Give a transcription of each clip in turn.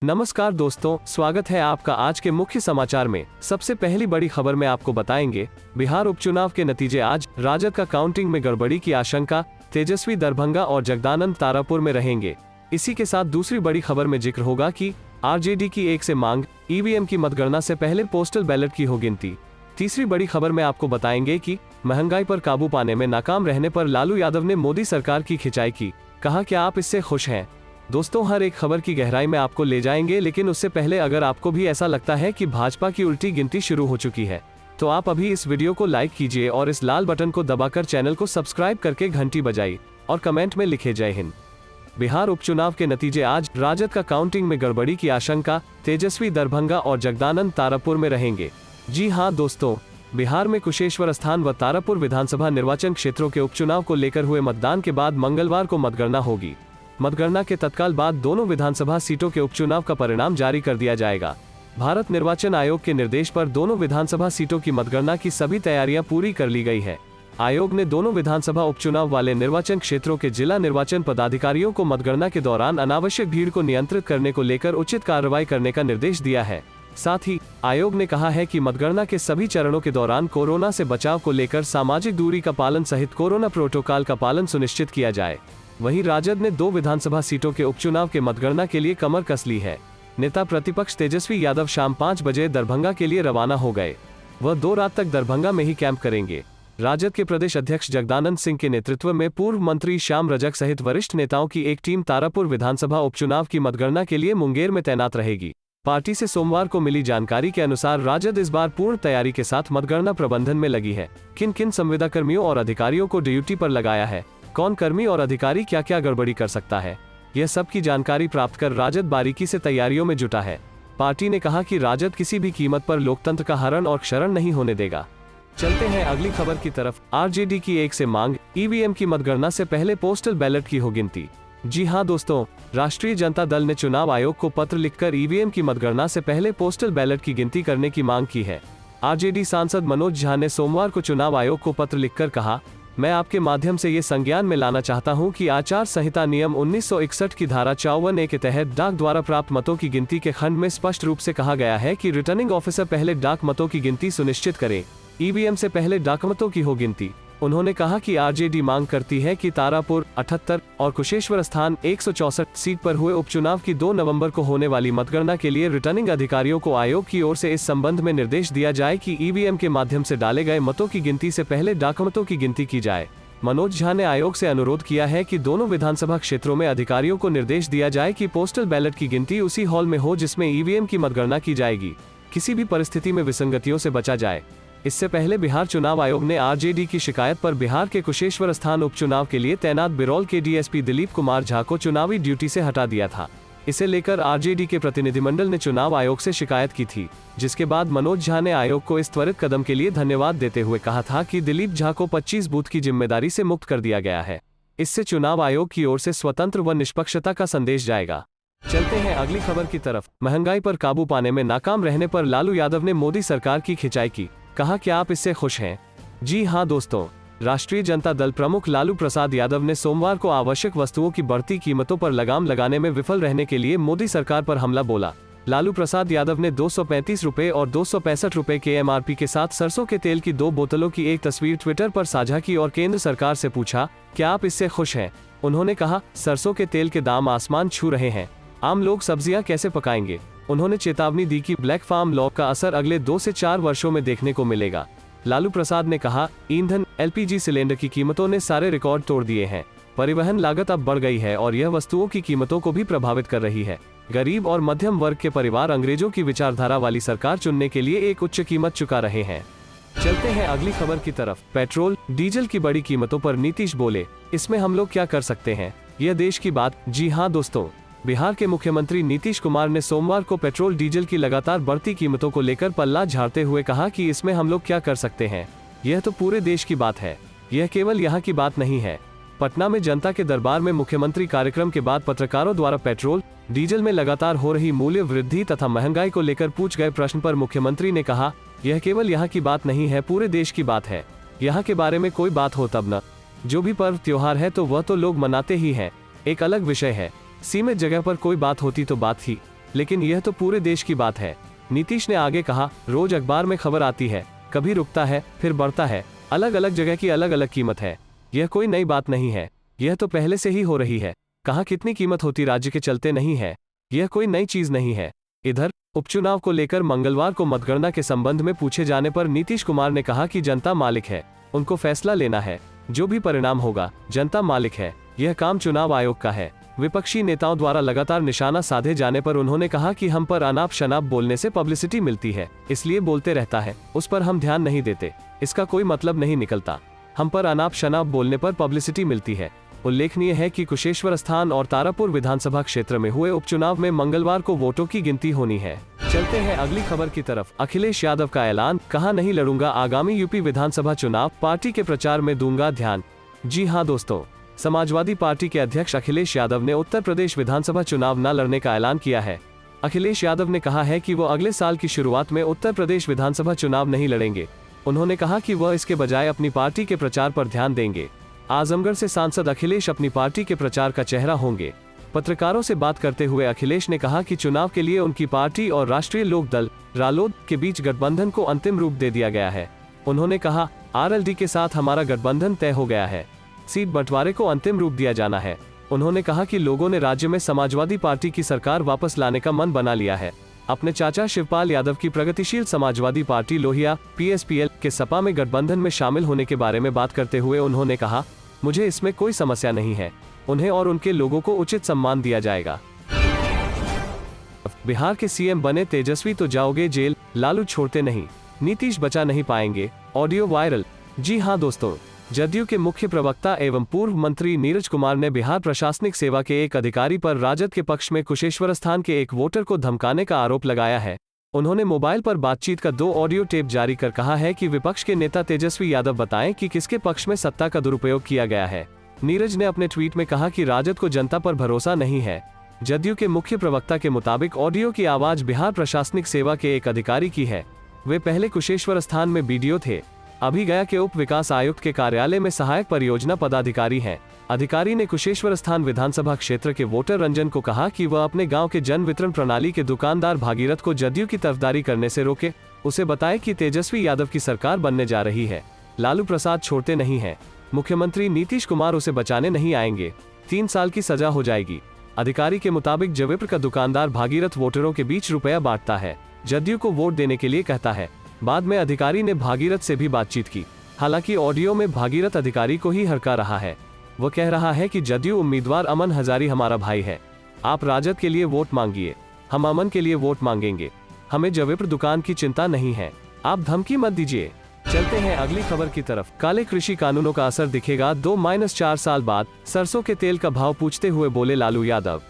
नमस्कार दोस्तों, स्वागत है आपका आज के मुख्य समाचार में। सबसे पहली बड़ी खबर में आपको बताएंगे, बिहार उपचुनाव के नतीजे आज, राजद का काउंटिंग में गड़बड़ी की आशंका, तेजस्वी दरभंगा और जगदानंद तारापुर में रहेंगे। इसी के साथ दूसरी बड़ी खबर में जिक्र होगा कि आरजेडी की एक से मांग, ईवीएम की मतगणना से पहले पोस्टल बैलेट की हो गिनती। तीसरी बड़ी खबर में आपको बताएंगे कि महंगाई पर काबू पाने में नाकाम रहने पर लालू यादव ने मोदी सरकार की खिंचाई की, कहा क्या आप इससे खुश हैं। दोस्तों, हर एक खबर की गहराई में आपको ले जाएंगे, लेकिन उससे पहले अगर आपको भी ऐसा लगता है कि भाजपा की उल्टी गिनती शुरू हो चुकी है, तो आप अभी इस वीडियो को लाइक कीजिए और इस लाल बटन को दबाकर चैनल को सब्सक्राइब करके घंटी बजाइए और कमेंट में लिखे जय हिंद। बिहार उपचुनाव के नतीजे आज, राजद का काउंटिंग में गड़बड़ी की आशंका, तेजस्वी दरभंगा और जगदानंद तारापुर में रहेंगे। जी हां दोस्तों, बिहार में कुशेश्वर स्थान व तारापुर विधानसभा निर्वाचन क्षेत्रों के उपचुनाव को लेकर हुए मतदान के बाद मंगलवार को मतगणना होगी। मतगणना के तत्काल बाद दोनों विधानसभा सीटों के उपचुनाव का परिणाम जारी कर दिया जाएगा। भारत निर्वाचन आयोग के निर्देश पर दोनों विधानसभा सीटों की मतगणना की सभी तैयारियां पूरी कर ली गई है। आयोग ने दोनों विधानसभा उपचुनाव वाले निर्वाचन क्षेत्रों के जिला निर्वाचन पदाधिकारियों को मतगणना के दौरान अनावश्यक भीड़ को नियंत्रित करने को लेकर उचित कार्रवाई करने का निर्देश दिया है। साथ ही आयोग ने कहा है कि मतगणना के सभी चरणों के दौरान कोरोना से बचाव को लेकर सामाजिक दूरी का पालन सहित कोरोना प्रोटोकॉल का पालन सुनिश्चित किया जाए। वहीं राजद ने 2 विधानसभा सीटों के उपचुनाव के मतगणना के लिए कमर कस ली है। नेता प्रतिपक्ष तेजस्वी यादव शाम 5 बजे दरभंगा के लिए रवाना हो गए। वह 2 रात तक दरभंगा में ही कैंप करेंगे। राजद के प्रदेश अध्यक्ष जगदानंद सिंह के नेतृत्व में पूर्व मंत्री श्याम रजक सहित वरिष्ठ नेताओं की एक टीम तारापुर विधानसभा उपचुनाव की मतगणना के लिए मुंगेर में तैनात रहेगी। पार्टी से सोमवार को मिली जानकारी के अनुसार राजद इस बार पूर्ण तैयारी के साथ मतगणना प्रबंधन में लगी है। किन किन संविदा कर्मियों और अधिकारियों को ड्यूटी पर लगाया है, कौन कर्मी और अधिकारी क्या क्या गड़बड़ी कर सकता है, यह सब की जानकारी प्राप्त कर राजद बारीकी से तैयारियों में जुटा है। पार्टी ने कहा कि राजद किसी भी कीमत पर लोकतंत्र का हरण और क्षरण नहीं होने देगा। चलते हैं अगली खबर की तरफ। आरजेडी की एक से मांग, ईवीएम की मतगणना से पहले पोस्टल बैलेट की हो गिनती। जी हां दोस्तों, राष्ट्रीय जनता दल ने चुनाव आयोग को पत्र लिखकर ईवीएम की मतगणना से पहले पोस्टल बैलेट की गिनती करने की मांग की है। आरजेडी सांसद मनोज झा ने सोमवार को चुनाव आयोग को पत्र लिखकर कहा, मैं आपके माध्यम से ये संज्ञान में लाना चाहता हूं कि आचार संहिता नियम 1961 की धारा 54A के तहत डाक द्वारा प्राप्त मतों की गिनती के खंड में स्पष्ट रूप से कहा गया है कि रिटर्निंग ऑफिसर पहले डाक मतों की गिनती सुनिश्चित करे, ईवीएम से पहले डाक मतों की हो गिनती। उन्होंने कहा कि आरजेडी मांग करती है कि तारापुर 78 और कुशेश्वर स्थान 164 सीट पर हुए उपचुनाव की 2 नवंबर को होने वाली मतगणना के लिए रिटर्निंग अधिकारियों को आयोग की ओर से इस संबंध में निर्देश दिया जाए कि ईवीएम के माध्यम से डाले गए मतों की गिनती से पहले डाक मतों की गिनती की जाए। मनोज झा ने आयोग से अनुरोध किया है कि दोनों विधानसभा क्षेत्रों में अधिकारियों को निर्देश दिया जाए कि पोस्टल बैलेट की गिनती उसी हॉल में हो जिसमें ईवीएम की मतगणना की जाएगी। किसी भी परिस्थिति में विसंगतियों से बचा जाए। इससे पहले बिहार चुनाव आयोग ने आरजेडी की शिकायत पर बिहार के कुशेश्वर स्थान उपचुनाव के लिए तैनात बिरौल के डीएसपी दिलीप कुमार झा को चुनावी ड्यूटी से हटा दिया था। इसे लेकर आरजेडी के प्रतिनिधिमंडल ने चुनाव आयोग से शिकायत की थी, जिसके बाद मनोज झा ने आयोग को इस त्वरित कदम के लिए धन्यवाद देते हुए कहा था कि दिलीप झा को 25 बूथ की जिम्मेदारी से मुक्त कर दिया गया है। इससे चुनाव आयोग की ओर से स्वतंत्र व निष्पक्षता का संदेश जाएगा। चलते हैं अगली खबर की तरफ। महंगाई पर काबू पाने में नाकाम रहने पर लालू यादव ने मोदी सरकार की खिंचाई की, कहा क्या आप इससे खुश हैं। जी हां दोस्तों, राष्ट्रीय जनता दल प्रमुख लालू प्रसाद यादव ने सोमवार को आवश्यक वस्तुओं की बढ़ती कीमतों पर लगाम लगाने में विफल रहने के लिए मोदी सरकार पर हमला बोला। लालू प्रसाद यादव ने 235 रुपए और 265 रुपए के एमआरपी के साथ सरसों के तेल की 2 बोतलों की एक तस्वीर ट्विटर पर साझा की और केंद्र सरकार से पूछा, क्या आप इससे खुश हैं। उन्होंने कहा, सरसों के तेल के दाम आसमान छू रहे हैं, आम लोग सब्जियां कैसे पकाएंगे। उन्होंने चेतावनी दी कि ब्लैक फार्म लॉ का असर अगले 2 से 4 वर्षों में देखने को मिलेगा। लालू प्रसाद ने कहा, ईंधन एलपीजी सिलेंडर की कीमतों ने सारे रिकॉर्ड तोड़ दिए हैं। परिवहन लागत अब बढ़ गई है और यह वस्तुओं की कीमतों को भी प्रभावित कर रही है। गरीब और मध्यम वर्ग के परिवार अंग्रेजों की विचारधारा वाली सरकार चुनने के लिए एक उच्च कीमत चुका रहे हैं। चलते हैं अगली खबर की तरफ। पेट्रोल डीजल की बड़ी कीमतों पर नीतीश बोले, इसमें हम लोग क्या कर सकते हैं, यह देश की बात। जी हां दोस्तों, बिहार के मुख्यमंत्री नीतीश कुमार ने सोमवार को पेट्रोल डीजल की लगातार बढ़ती कीमतों को लेकर पल्ला झाड़ते हुए कहा कि इसमें हम लोग क्या कर सकते हैं, यह तो पूरे देश की बात है, यह केवल यहाँ की बात नहीं है। पटना में जनता के दरबार में मुख्यमंत्री कार्यक्रम के बाद पत्रकारों द्वारा पेट्रोल डीजल में लगातार हो रही मूल्य वृद्धि तथा महंगाई को लेकर पूछ गए प्रश्न पर मुख्यमंत्री ने कहा, यह केवल यहाँ की बात नहीं है, पूरे देश की बात है। यहाँ के बारे में कोई बात हो तब न, जो भी पर्व त्योहार है तो वह तो लोग मनाते ही हैं, एक अलग विषय है। सीमित जगह पर कोई बात होती तो बात थी, लेकिन यह तो पूरे देश की बात है। नीतीश ने आगे कहा, रोज अखबार में खबर आती है, कभी रुकता है फिर बढ़ता है, अलग अलग जगह की अलग अलग कीमत है। यह कोई नई बात नहीं है, यह तो पहले से ही हो रही है। कहाँ कितनी कीमत होती राज्य के चलते नहीं है, यह कोई नई चीज नहीं है। इधर उपचुनाव को लेकर मंगलवार को मतगणना के संबंध में पूछे जाने पर नीतीश कुमार ने कहा कि जनता मालिक है, उनको फैसला लेना है, जो भी परिणाम होगा जनता मालिक है, यह काम चुनाव आयोग का है। विपक्षी नेताओं द्वारा लगातार निशाना साधे जाने पर उन्होंने कहा कि हम पर अनाप शनाप बोलने से पब्लिसिटी मिलती है, इसलिए बोलते रहता है, उस पर हम ध्यान नहीं देते, इसका कोई मतलब नहीं निकलता। हम पर अनाप शनाप बोलने पर पब्लिसिटी मिलती है। उल्लेखनीय है कि कुशेश्वर स्थान और तारापुर विधानसभा क्षेत्र में हुए उपचुनाव में मंगलवार को वोटों की गिनती होनी है। चलते हैं अगली खबर की तरफ। अखिलेश यादव का ऐलान, कहा नहीं लड़ूंगा आगामी यूपी विधानसभा चुनाव, पार्टी के प्रचार में दूंगा ध्यान। जी हां दोस्तों, समाजवादी पार्टी के अध्यक्ष अखिलेश यादव ने उत्तर प्रदेश विधानसभा चुनाव न लड़ने का ऐलान किया है। अखिलेश यादव ने कहा है कि वो अगले साल की शुरुआत में उत्तर प्रदेश विधानसभा चुनाव नहीं लड़ेंगे। उन्होंने कहा कि वह इसके बजाय अपनी पार्टी के प्रचार पर ध्यान देंगे। आजमगढ़ से सांसद अखिलेश अपनी पार्टी के प्रचार का चेहरा होंगे। पत्रकारों से बात करते हुए अखिलेश ने कहा कि चुनाव के लिए उनकी पार्टी और राष्ट्रीय लोक दल रालोद के बीच गठबंधन को अंतिम रूप दे दिया गया है। उन्होंने कहा, आरएलडी के साथ हमारा गठबंधन तय हो गया है, सीट बंटवारे को अंतिम रूप दिया जाना है। उन्होंने कहा कि लोगों ने राज्य में समाजवादी पार्टी की सरकार वापस लाने का मन बना लिया है। अपने चाचा शिवपाल यादव की प्रगतिशील समाजवादी पार्टी लोहिया पीएसपीएल के सपा में गठबंधन में शामिल होने के बारे में बात करते हुए उन्होंने कहा, मुझे इसमें कोई समस्या नहीं है, उन्हें और उनके लोगों को उचित सम्मान दिया जाएगा। बिहार के सीएम बने तेजस्वी तो जाओगे जेल, लालू छोड़ते नहीं, नीतीश बचा नहीं पाएंगे, ऑडियो वायरल। जी हां दोस्तों, जदयू के मुख्य प्रवक्ता एवं पूर्व मंत्री नीरज कुमार ने बिहार प्रशासनिक सेवा के एक अधिकारी पर राजद के पक्ष में कुशेश्वर स्थान के एक वोटर को धमकाने का आरोप लगाया है। उन्होंने मोबाइल पर बातचीत का 2 ऑडियो टेप जारी कर कहा है कि विपक्ष के नेता तेजस्वी यादव बताएं कि किसके पक्ष में सत्ता का दुरुपयोग किया गया है। नीरज ने अपने ट्वीट में कहा कि राजद को जनता पर भरोसा नहीं है। जदयू के मुख्य प्रवक्ता के मुताबिक ऑडियो की आवाज बिहार प्रशासनिक सेवा के एक अधिकारी की है। वे पहले कुशेश्वर स्थान में बीडीओ थे, अभी गया के उप विकास आयुक्त के कार्यालय में सहायक परियोजना पदाधिकारी हैं। अधिकारी ने कुशेश्वर स्थान विधानसभा क्षेत्र के वोटर रंजन को कहा कि वह अपने गांव के जन वितरण प्रणाली के दुकानदार भागीरथ को जदयू की तरफदारी करने से रोके। उसे बताए कि तेजस्वी यादव की सरकार बनने जा रही है, लालू प्रसाद छोड़ते नहीं हैं, मुख्यमंत्री नीतीश कुमार उसे बचाने नहीं आएंगे, 3 साल की सजा हो जाएगी। अधिकारी के मुताबिक जवेप्र का दुकानदार भागीरथ वोटरों के बीच रुपया बांटता है, जदयू को वोट देने के लिए कहता है। बाद में अधिकारी ने भागीरथ से भी बातचीत की। हालांकि ऑडियो में भागीरथ अधिकारी को ही हरका रहा है। वह कह रहा है कि जदयू उम्मीदवार अमन हजारी हमारा भाई है, आप राजद के लिए वोट मांगिए, हम अमन के लिए वोट मांगेंगे, हमें जवेप्र दुकान की चिंता नहीं है, आप धमकी मत दीजिए। चलते हैं अगली खबर की तरफ। काले कृषि कानूनों का असर दिखेगा 2-4 साल बाद, सरसों के तेल का भाव पूछते हुए बोले लालू यादव।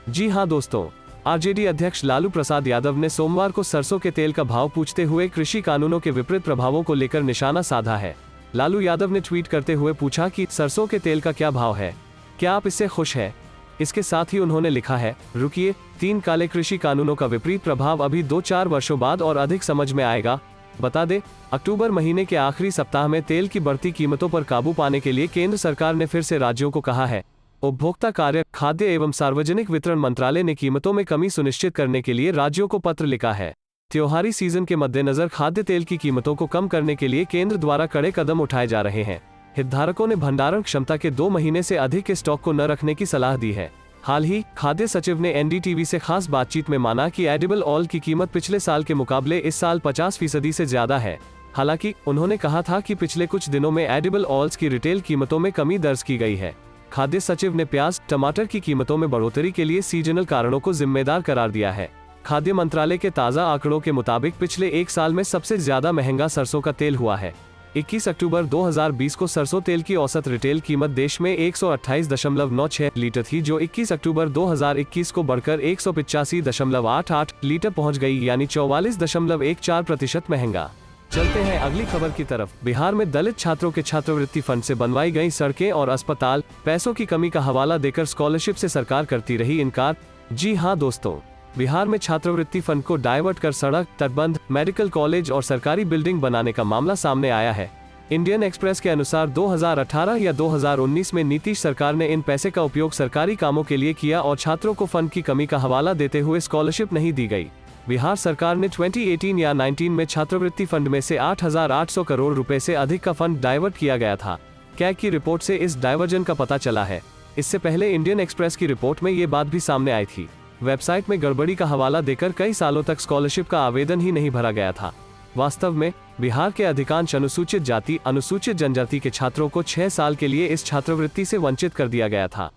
जी हां दोस्तों, आरजेडी अध्यक्ष लालू प्रसाद यादव ने सोमवार को सरसों के तेल का भाव पूछते हुए कृषि कानूनों के विपरीत प्रभावों को लेकर निशाना साधा है। लालू यादव ने ट्वीट करते हुए पूछा कि सरसों के तेल का क्या भाव है, क्या आप इससे खुश हैं? इसके साथ ही उन्होंने लिखा है, रुकिए, 3 काले कृषि कानूनों का विपरीत प्रभाव अभी 2-4 वर्षों बाद और अधिक समझ में आएगा। बता दें, अक्टूबर महीने के आखिरी सप्ताह में तेल की बढ़ती कीमतों पर काबू पाने के लिए केंद्र सरकार ने फिर से राज्यों को कहा है। उपभोक्ता कार्य, खाद्य एवं सार्वजनिक वितरण मंत्रालय ने कीमतों में कमी सुनिश्चित करने के लिए राज्यों को पत्र लिखा है। त्योहारी सीजन के मद्देनजर खाद्य तेल की कीमतों को कम करने के लिए केंद्र द्वारा कड़े कदम उठाए जा रहे हैं। हितधारकों ने भंडारण क्षमता के 2 महीने से अधिक के स्टॉक को न रखने की सलाह दी है। हाल ही खाद्य सचिव ने एनडीटीवी से खास बातचीत में माना कि एडिबल ऑयल की कीमत पिछले साल के मुकाबले इस साल 50% से ज्यादा है। हालांकि उन्होंने कहा था कि पिछले कुछ दिनों में एडिबल ऑयल्स की रिटेल कीमतों में कमी दर्ज की गई है। खाद्य सचिव ने प्याज, टमाटर की कीमतों में बढ़ोतरी के लिए सीजनल कारणों को जिम्मेदार करार दिया है। खाद्य मंत्रालय के ताज़ा आंकड़ों के मुताबिक पिछले 1 साल में सबसे ज्यादा महंगा सरसों का तेल हुआ है। 21 अक्टूबर 2020 को सरसों तेल की औसत रिटेल कीमत देश में 128.96 लीटर थी, जो 21 अक्टूबर 2021 को बढ़कर 185.88 लीटर पहुंच गई, यानी 44.14% महंगा। चलते हैं अगली खबर की तरफ। बिहार में दलित छात्रों के छात्रवृत्ति फंड से बनवाई गई सड़कें और अस्पताल, पैसों की कमी का हवाला देकर स्कॉलरशिप से सरकार करती रही इनकार। जी हां दोस्तों, बिहार में छात्रवृत्ति फंड को डाइवर्ट कर सड़क, तटबंध, मेडिकल कॉलेज और सरकारी बिल्डिंग बनाने का मामला सामने आया है। इंडियन एक्सप्रेस के अनुसार 2018 या 2019 में नीतीश सरकार ने इन पैसे का उपयोग सरकारी कामों के लिए किया और छात्रों को फंड की कमी का हवाला देते हुए स्कॉलरशिप नहीं दी गई। बिहार सरकार ने 2018 या 19 में छात्रवृत्ति फंड में से 8,800 करोड़ रुपए से अधिक का फंड डाइवर्ट किया गया था। कैग की रिपोर्ट से इस डाइवर्जन का पता चला है। इससे पहले इंडियन एक्सप्रेस की रिपोर्ट में ये बात भी सामने आई थी। वेबसाइट में गड़बड़ी का हवाला देकर कई सालों तक स्कॉलरशिप का आवेदन ही नहीं भरा गया था। वास्तव में बिहार के अधिकांश अनुसूचित जाति, अनुसूचित जनजाति के छात्रों को 6 साल के लिए इस छात्रवृत्ति से वंचित कर दिया गया था।